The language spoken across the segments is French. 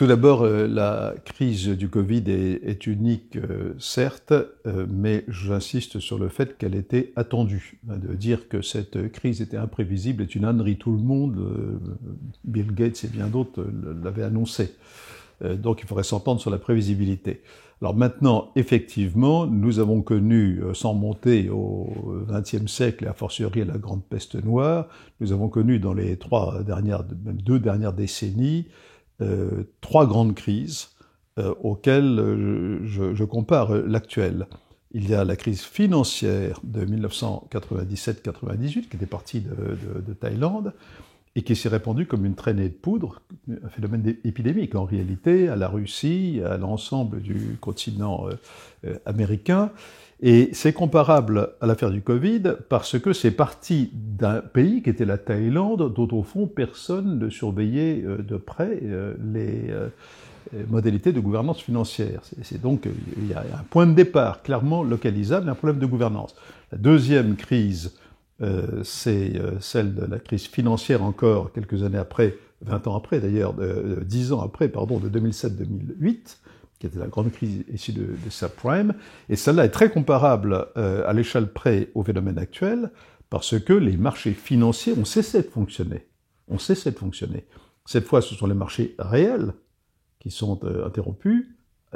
tout d'abord, la crise du Covid est unique, certes, mais j'insiste sur le fait qu'elle était attendue. De dire que cette crise était imprévisible est une ânerie. Tout le monde, Bill Gates et bien d'autres, l'avaient annoncé. Donc il faudrait s'entendre sur la prévisibilité. Alors maintenant, effectivement, nous avons connu, sans monter au XXe siècle et a fortiori à la grande peste noire, nous avons connu dans les même 2 dernières décennies, 3 grandes crises auxquelles je compare l'actuelle. Il y a la crise financière de 1997-98, qui était partie de Thaïlande, et qui s'est répandue comme une traînée de poudre, un phénomène épidémique en réalité, à la Russie, à l'ensemble du continent américain. Et c'est comparable à l'affaire du Covid parce que c'est parti d'un pays qui était la Thaïlande, dont au fond personne ne surveillait de près les modalités de gouvernance financière. C'est donc, il y a un point de départ clairement localisable, un problème de gouvernance. La deuxième crise, c'est celle de la crise financière encore quelques années après, 20 ans après d'ailleurs, 10 ans après, pardon, de 2007-2008, qui était la grande crise issue de subprime, et celle-là est très comparable à l'échelle près au phénomène actuel, parce que les marchés financiers ont cessé de fonctionner. Ont cessé de fonctionner. Cette fois, ce sont les marchés réels qui sont interrompus.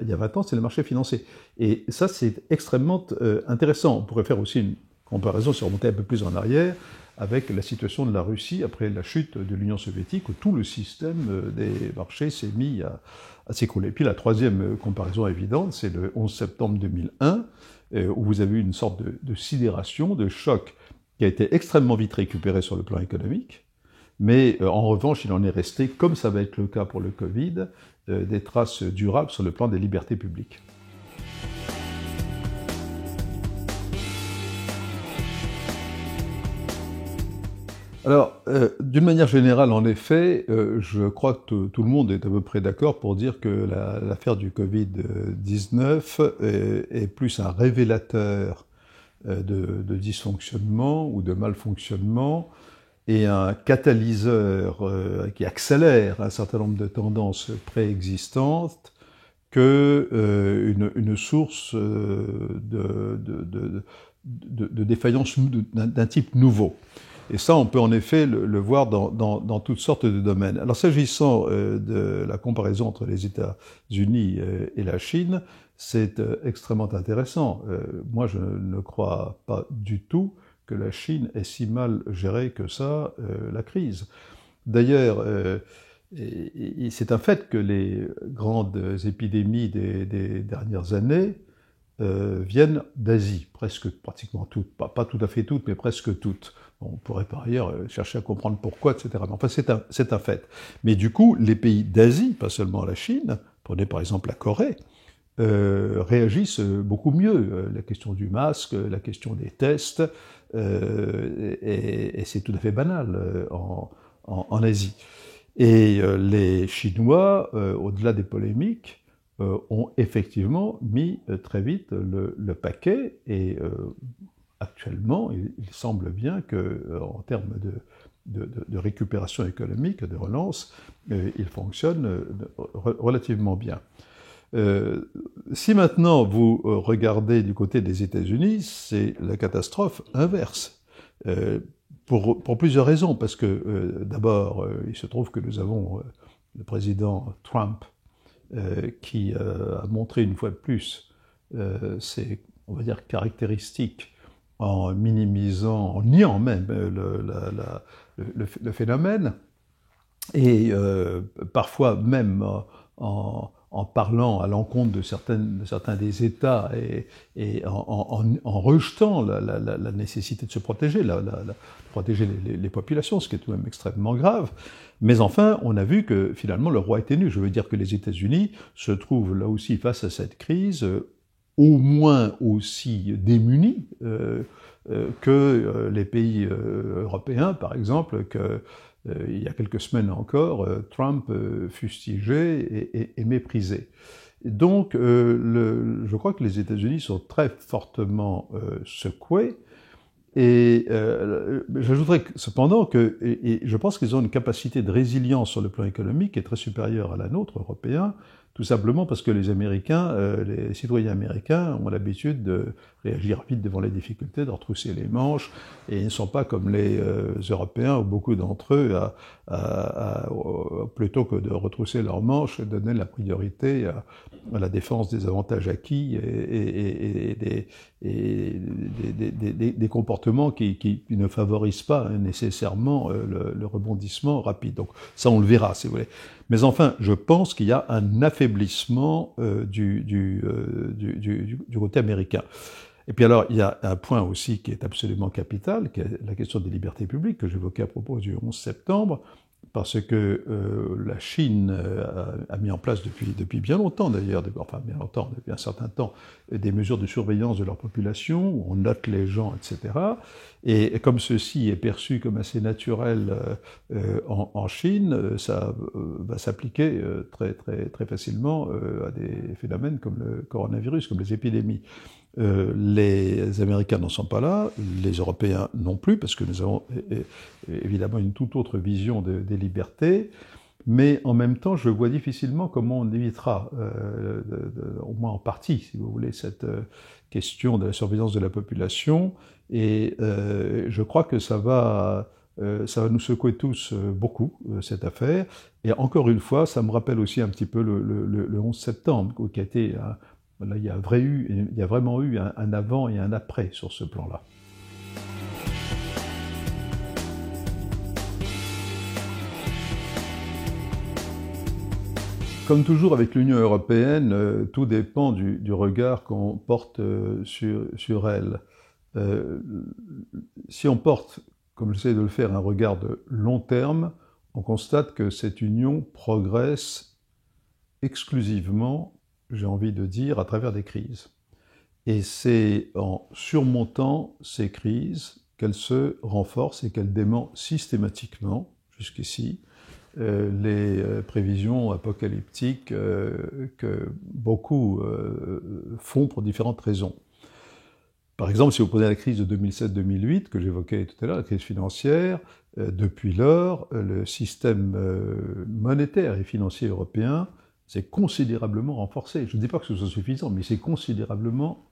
Il y a 20 ans, c'est les marchés financiers. Et ça, c'est extrêmement intéressant. On pourrait faire aussi une comparaison, si on remontait un peu plus en arrière, avec la situation de la Russie après la chute de l'Union soviétique, où tout le système des marchés s'est mis à s'écrouler. Puis la troisième comparaison évidente, c'est le 11 septembre 2001, où vous avez eu une sorte de sidération, de choc, qui a été extrêmement vite récupéré sur le plan économique, mais en revanche, il en est resté, comme ça va être le cas pour le Covid, des traces durables sur le plan des libertés publiques. Alors, d'une manière générale, en effet, je crois que tout le monde est à peu près d'accord pour dire que l'affaire du Covid-19 est plus un révélateur de dysfonctionnement ou de malfonctionnement et un catalyseur qui accélère un certain nombre de tendances préexistantes que une source de défaillance d'un type nouveau. Et ça, on peut en effet le voir dans toutes sortes de domaines. Alors s'agissant de la comparaison entre les États-Unis et la Chine, c'est extrêmement intéressant. Moi, je ne crois pas du tout que la Chine ait si mal géré que ça la crise. D'ailleurs, c'est un fait que les grandes épidémies des dernières années viennent d'Asie, pratiquement toutes, pas tout à fait toutes, mais presque toutes. On pourrait par ailleurs chercher à comprendre pourquoi, etc. Mais enfin, c'est un fait. Mais du coup, les pays d'Asie, pas seulement la Chine, prenez par exemple la Corée, réagissent beaucoup mieux. La question du masque, la question des tests, et c'est tout à fait banal en Asie. Et les Chinois, au-delà des polémiques, ont effectivement mis très vite le paquet, et actuellement, il semble bien qu'en termes de récupération économique, de relance, il fonctionne relativement bien. Si maintenant vous regardez du côté des États-Unis, c'est la catastrophe inverse. Pour plusieurs raisons, parce que d'abord, il se trouve que nous avons le président Trump qui a montré une fois de plus ses, on va dire, caractéristiques en minimisant, en niant même le phénomène, et parfois même en parlant à l'encontre de certains des États et en rejetant la nécessité de se protéger, protéger les populations, ce qui est tout de même extrêmement grave. Mais enfin, on a vu que finalement le roi était nu. Je veux dire que les États-Unis se trouvent là aussi face à cette crise, au moins aussi démunis que les pays européens, par exemple, que il y a quelques semaines encore, Trump fustigeait et méprisait. Donc, je crois que les États-Unis sont très fortement secoués, Et j'ajouterais cependant que, et je pense qu'ils ont une capacité de résilience sur le plan économique qui est très supérieure à la nôtre, Européens, tout simplement parce que les Américains, les citoyens américains ont l'habitude de réagir vite devant les difficultés, de retrousser les manches, et ils ne sont pas comme les Européens, ou beaucoup d'entre eux, plutôt que de retrousser leurs manches, donner la priorité à la défense des avantages acquis et des comportements qui ne favorisent pas nécessairement le rebondissement rapide. Donc ça, on le verra, si vous voulez. Mais enfin, je pense qu'il y a un affaiblissement du côté américain. Et puis alors, il y a un point aussi qui est absolument capital, qui est la question des libertés publiques, que j'évoquais à propos du 11 septembre, parce que la Chine a mis en place depuis bien longtemps d'ailleurs, enfin bien longtemps, depuis un certain temps, des mesures de surveillance de leur population, où on note les gens, etc. Et comme ceci est perçu comme assez naturel en Chine, ça va s'appliquer très facilement à des phénomènes comme le coronavirus, comme les épidémies. Les Américains n'en sont pas là, les Européens non plus, parce que nous avons évidemment une toute autre vision des libertés, mais en même temps, je vois difficilement comment on évitera, au moins en partie, si vous voulez, cette question de la surveillance de la population, et je crois que ça va nous secouer tous beaucoup, cette affaire, et encore une fois, ça me rappelle aussi un petit peu le 11 septembre, qui a été... Là, il y a vraiment eu un avant et un après sur ce plan-là. Comme toujours avec l'Union européenne, tout dépend du regard qu'on porte sur elle. Si on porte, comme j'essaie de le faire, un regard de long terme, on constate que cette union progresse exclusivement, j'ai envie de dire, à travers des crises. Et c'est en surmontant ces crises qu'elle se renforce et qu'elle dément systématiquement, jusqu'ici, les prévisions apocalyptiques que beaucoup font pour différentes raisons. Par exemple, si vous prenez la crise de 2007-2008, que j'évoquais tout à l'heure, la crise financière, depuis lors, le système monétaire et financier européen s'est considérablement renforcé. Je ne dis pas que ce soit suffisant, mais c'est considérablement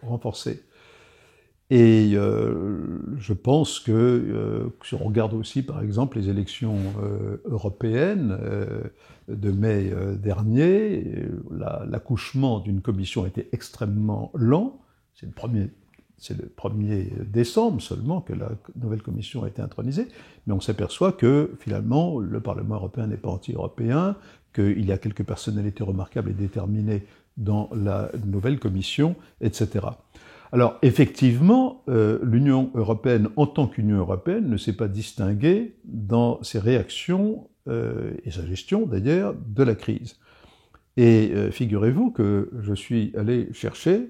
renforcé. Et je pense que si on regarde aussi, par exemple, les élections européennes de mai dernier, l'accouchement d'une commission a été extrêmement lent. C'est le 1er décembre seulement que la nouvelle commission a été intronisée, mais on s'aperçoit que finalement le Parlement européen n'est pas anti-européen, qu'il y a quelques personnalités remarquables et déterminées dans la nouvelle commission, etc. Alors effectivement, l'Union européenne en tant qu'Union européenne ne s'est pas distinguée dans ses réactions et sa gestion d'ailleurs de la crise. Et figurez-vous que je suis allé chercher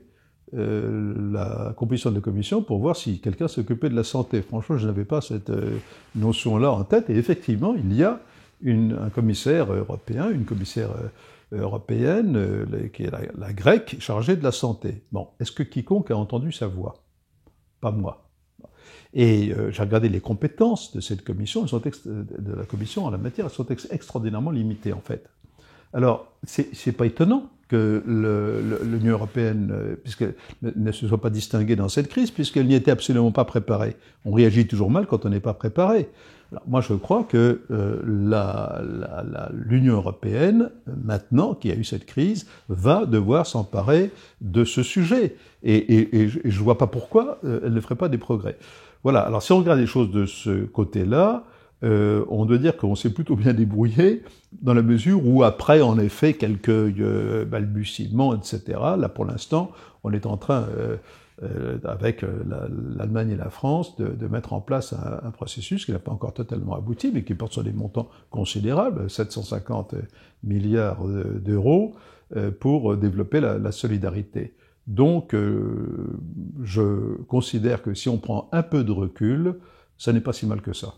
la composition de la commission pour voir si quelqu'un s'occupait de la santé. Franchement, je n'avais pas cette notion-là en tête, et effectivement, il y a un commissaire européen, une commissaire européenne, qui est la grecque, chargée de la santé. Bon, est-ce que quiconque a entendu sa voix? Pas moi. Et j'ai regardé les compétences de cette commission, de la commission en la matière, elles sont extraordinairement limitées en fait. Alors, c'est pas étonnant que l'Union européenne ne se soit pas distinguée dans cette crise, puisqu'elle n'y était absolument pas préparée. On réagit toujours mal quand on n'est pas préparé. Alors, moi, je crois que l'Union européenne, maintenant qui a eu cette crise, va devoir s'emparer de ce sujet. Et je ne vois pas pourquoi elle ne ferait pas des progrès. Voilà, alors si on regarde les choses de ce côté-là, on doit dire qu'on s'est plutôt bien débrouillé, dans la mesure où après, en effet, quelques balbutiements, etc., là, pour l'instant, on est en train, avec l'Allemagne et la France, de mettre en place un processus qui n'a pas encore totalement abouti, mais qui porte sur des montants considérables, 750 milliards d'euros, pour développer la solidarité. Donc, je considère que si on prend un peu de recul, ça n'est pas si mal que ça.